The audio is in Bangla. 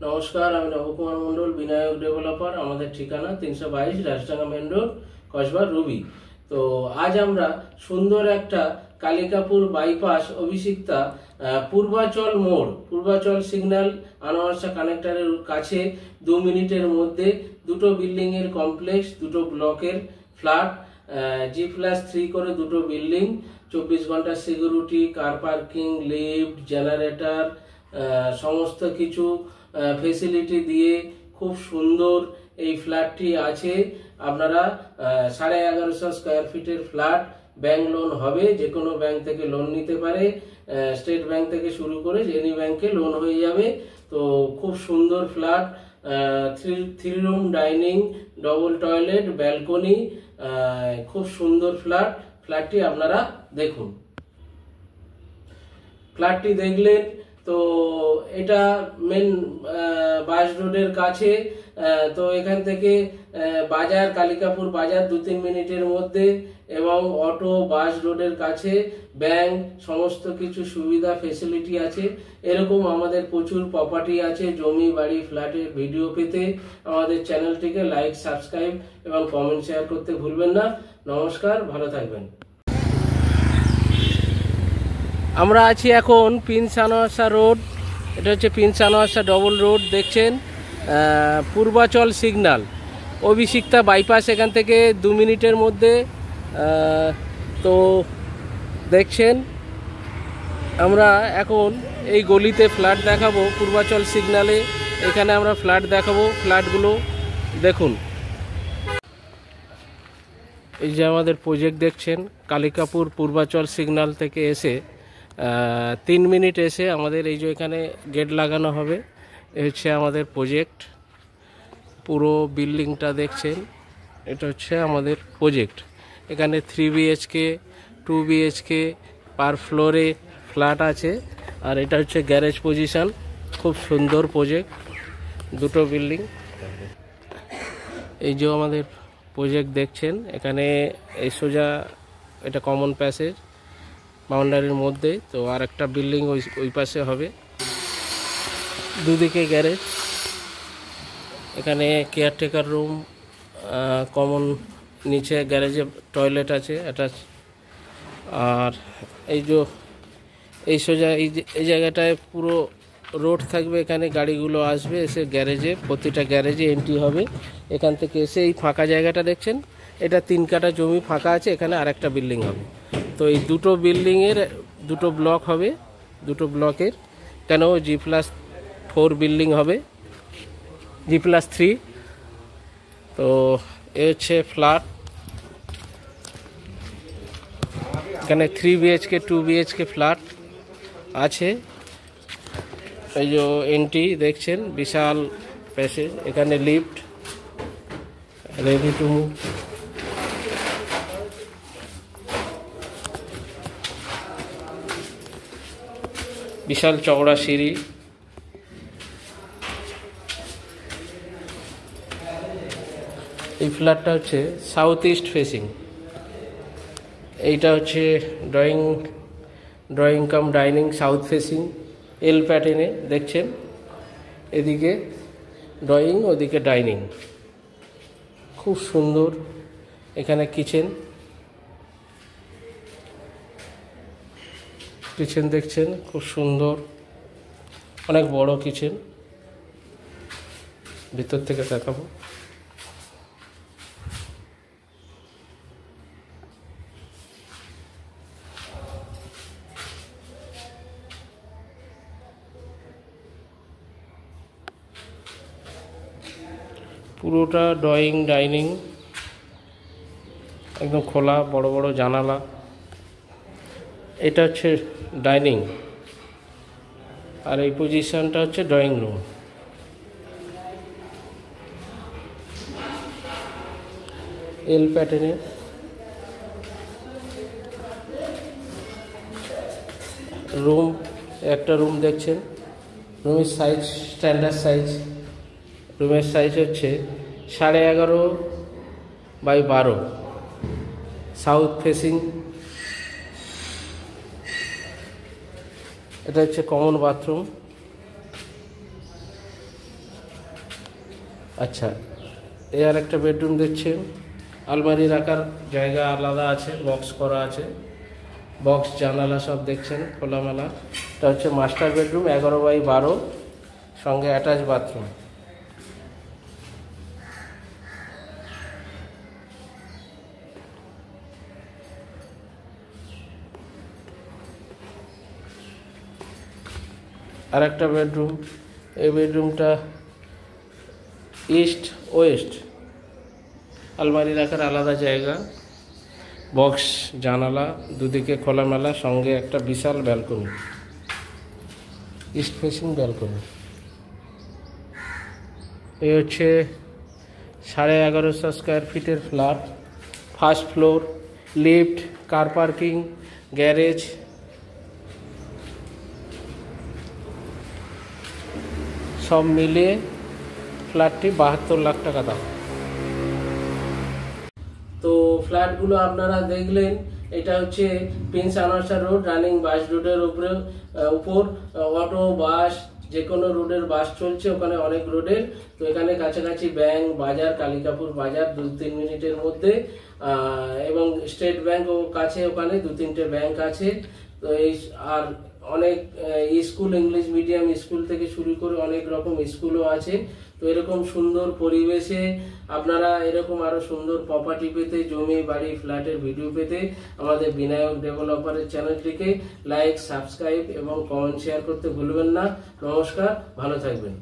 নমস্কার, আমি নবকুমার মণ্ডল, বিনায়ক ডেভেলপার। আমাদের ঠিকানা 322 Rajdanga main road, Kasba, Ruby. তো আজ আমরা সুন্দর একটা কালিকাপুর বাইপাস অভিষিক্তা পূর্বাচল মোড়, পূর্বাচল সিগন্যাল আনোয়ারশা কানেক্টরের কাছে 2 মিনিটের মধ্যে দুটো বিল্ডিং এর কমপ্লেক্স, দুটো ব্লকের ফ্ল্যাট, G+3 করে দুটো বিল্ডিং, 24 ঘন্টা security, car parking, lift, generator, সমস্ত কিছু ফেসিলিটি দিয়ে খুব সুন্দর এই ফ্ল্যাটটি আছে। আপনারা 1150 স্কোয়ার ফিটের ফ্ল্যাট, ব্যাংক লোন হবে, যে কোনো ব্যাংক থেকে লোন নিতে পারে, স্টেট ব্যাংক থেকে শুরু করে এনি ব্যাংকে লোন হয়ে যাবে। তো খুব সুন্দর flat, 3 room, dining, double toilet, balcony, খুব সুন্দর ফ্ল্যাটটি আপনারা দেখুন। ফ্ল্যাটটি দেখলেন তো এটা মেন বাস রোডের কাছে। তো এখান থেকে বাজার, কালিকাপুর বাজার 2-3 মিনিটের মধ্যে, এবং অটো, বাস রোডের কাছে, ব্যাংক, সমস্ত কিছু সুবিধা ফেসিলিটি আছে। এরকম আমাদের প্রচুর প্রপার্টি আছে, জমি, বাড়ি, ফ্ল্যাটের ভিডিও পেতে আমাদের চ্যানেলটিকে লাইক, সাবস্ক্রাইব এবং কমেন্ট শেয়ার করতে ভুলবেন না। নমস্কার, ভালো থাকবেন। আমরা আছি এখন প্রিন্স আনোয়ারশা রোড। এটা হচ্ছে প্রিন্স আনোয়ারশা ডবল রোড, দেখছেন। পূর্বাচল সিগন্যাল অভিষিক্তা বাইপাস, এখান থেকে 2 মিনিটের মধ্যে। তো দেখছেন, আমরা এখন এই গলিতে ফ্ল্যাট দেখাবো, পূর্বাচল সিগন্যালে। এখানে আমরা ফ্ল্যাট দেখাবো, ফ্ল্যাটগুলো দেখুন। এই যে আমাদের প্রজেক্ট দেখছেন, কালিকাপুর পূর্বাচল সিগন্যাল থেকে এসে 3 মিনিট এসে আমাদের এই যে এখানে গেট লাগানো হবে। এ হচ্ছে আমাদের প্রজেক্ট, পুরো বিল্ডিংটা দেখছেন, এটা হচ্ছে আমাদের প্রজেক্ট। এখানে 3 BHK, 2 BHK পার ফ্লোরে ফ্ল্যাট আছে। আর এটা হচ্ছে গ্যারেজ পজিশন, খুব সুন্দর প্রজেক্ট, দুটো বিল্ডিং। এই যে আমাদের প্রজেক্ট দেখছেন, এখানে এই সোজা এটা কমন প্যাসেজ বাউন্ডারির মধ্যে। তো আর একটা বিল্ডিং ওই পাশে হবে, দুদিকে গ্যারেজ। এখানে কেয়ারটেকার রুম, কমন, নিচে গ্যারেজে টয়লেট আছে অ্যাটাচ। আর এই যে এই সোজা এই জায়গাটায় পুরো রোড থাকবে, এখানে গাড়িগুলো আসবে, এসে গ্যারেজে, প্রতিটা গ্যারেজে এন্ট্রি হবে। এখান থেকে এসে এই ফাঁকা জায়গাটা দেখছেন, এটা 3 কাঠা জমি ফাঁকা আছে, এখানে আরেকটা বিল্ডিং হবে। তো এই দুটো বিল্ডিংয়ের দুটো ব্লক হবে, দুটো ব্লকের কেন G+4 বিল্ডিং হবে, G+3। তো এ হচ্ছে ফ্ল্যাট, এখানে 3 BHK, 2 BHK ফ্ল্যাট আছে। এই যে এন্ট্রি দেখছেন, বিশাল প্যাসেজ, এখানে লিফট, রেডি টু মুভ। বিশাল চওড়া সিঁড়ি। এই ফ্ল্যাটটা হচ্ছে সাউথ ইস্ট ফেসিং। এইটা হচ্ছে drawing cum dining, south facing, L প্যাটার্নে দেখছেন। এদিকে ড্রয়িং, ওদিকে ডাইনিং, খুব সুন্দর। এখানে কিচেন দেখছেন, খুব সুন্দর, অনেক বড় কিচেন। ভিতর থেকে দেখাবো। পুরোটা ড্রয়িং, ডাইনিং, একদম খোলা, বড় বড় জানালা। এটা হচ্ছে ডাইনিং, আর এই পজিশনটা হচ্ছে ড্রয়িং রুম। এল প্যাটার্নে রুম, একটা রুম দেখছেন। রুমের সাইজ স্ট্যান্ডার্ড সাইজ, রুমের সাইজ হচ্ছে 11.5x12, সাউথ ফেসিং। এটা হচ্ছে কমন বাথরুম। আচ্ছা, এ আর একটা বেডরুম দেখছেন, আলমারি রাখার জায়গা আলাদা আছে, বক্স করা আছে, বক্স জানালা সব দেখছেন খোলামেলা। এটা হচ্ছে মাস্টার বেডরুম, 11x12, সঙ্গে অ্যাটাচ বাথরুম। আর একটা বেডরুম, এই বেডরুমটা ইস্ট ওয়েস্ট, আলমারি রাখার আলাদা জায়গা, বক্স জানালা, দুদিকে খোলামেলা, সঙ্গে একটা বিশাল ব্যালকনি, ইস্ট ফেসিং ব্যালকনি। এই হচ্ছে 1150 স্কোয়ার ফিটের flat, first floor, lift, car parking, garage, সব মিলিয়ে ফ্ল্যাটটি 72 লাখ টাকা দাম। তো ফ্ল্যাটগুলো আপনারা দেখলেন, এটা হচ্ছে প্রিন্স আনারসা রোড, রানিং বাস রোডের উপর অটো বাস যে কোনো রোডের বাস চলছে, ওখানে অনেক রোডের। তো এখানে কাছাকাছি ব্যাংক, বাজার, কালিকাপুর বাজার 2-3 মিনিটের মধ্যে, এবং স্টেট ব্যাংকও কাছে, ওখানে 2-3টে ব্যাংক আছে। তো এই আর অনেক স্কুল, ইংলিশ মিডিয়াম স্কুল থেকে শুরু করে অনেক রকম স্কুলও আছে। তো এরকম সুন্দর পরিবেশে আপনারা এরকম আরো সুন্দর প্রপার্টি পেতে, জমি, বাড়ি, ফ্ল্যাটের ভিডিও পেতে আমাদের বিনায়ক ডেভেলপারের চ্যানেলটিকে লাইক, সাবস্ক্রাইব এবং কমেন্ট শেয়ার করতে ভুলবেন না। নমস্কার, ভালো থাকবেন।